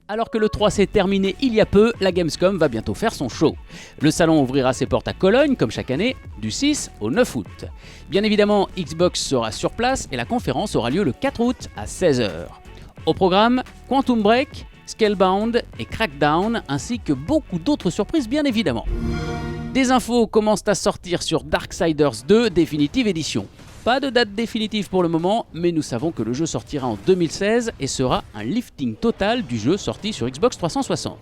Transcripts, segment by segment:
Alors que le 3 s'est terminé il y a peu, la Gamescom va bientôt faire son show. Le salon ouvrira ses portes à Cologne, comme chaque année, du 6 au 9 août. Bien évidemment, Xbox sera sur place et la conférence aura lieu le 4 août à 16h. Au programme, Quantum Break, Scalebound et Crackdown, ainsi que beaucoup d'autres surprises bien évidemment. Des infos commencent à sortir sur Darksiders 2 Definitive Edition. Pas de date définitive pour le moment, mais nous savons que le jeu sortira en 2016 et sera un lifting total du jeu sorti sur Xbox 360.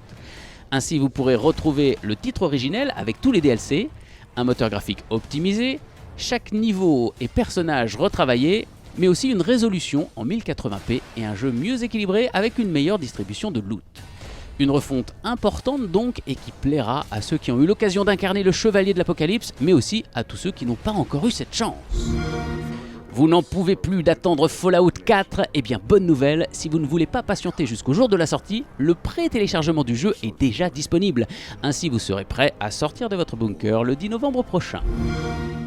Ainsi, vous pourrez retrouver le titre originel avec tous les DLC, un moteur graphique optimisé, chaque niveau et personnage retravaillé, mais aussi une résolution en 1080p et un jeu mieux équilibré avec une meilleure distribution de loot. Une refonte importante donc et qui plaira à ceux qui ont eu l'occasion d'incarner le Chevalier de l'Apocalypse, mais aussi à tous ceux qui n'ont pas encore eu cette chance. Vous n'en pouvez plus d'attendre Fallout 4 ? Eh bien bonne nouvelle, si vous ne voulez pas patienter jusqu'au jour de la sortie, le pré-téléchargement du jeu est déjà disponible. Ainsi vous serez prêt à sortir de votre bunker le 10 novembre prochain.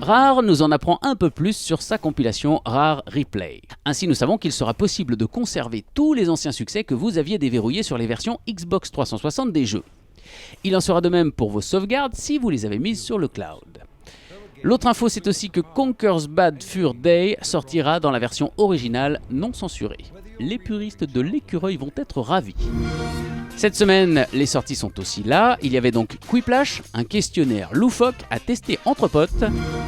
Rare nous en apprend un peu plus sur sa compilation Rare Replay. Ainsi nous savons qu'il sera possible de conserver tous les anciens succès que vous aviez déverrouillés sur les versions Xbox 360 des jeux. Il en sera de même pour vos sauvegardes si vous les avez mises sur le cloud. L'autre info, c'est aussi que Conker's Bad Fur Day sortira dans la version originale non censurée. Les puristes de l'écureuil vont être ravis. Cette semaine, les sorties sont aussi là. Il y avait donc Quiplash, un questionnaire loufoque à tester entre potes.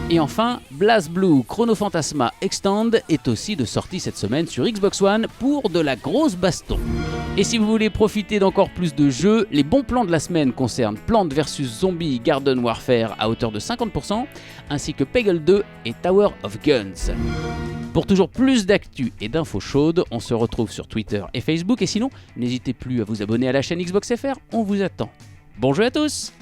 Et enfin, BlazBlue Chronophantasma Extend est aussi de sortie cette semaine sur Xbox One pour de la grosse baston. Et si vous voulez profiter d'encore plus de jeux, les bons plans de la semaine concernent Plants vs Zombies Garden Warfare à hauteur de 50%, ainsi que Peggle 2 et Tower of Guns. Pour toujours plus d'actu et d'infos chaudes, on se retrouve sur Twitter et Facebook, et sinon, n'hésitez plus à vous abonner à la chaîne Xbox FR, on vous attend. Bon jeu à tous!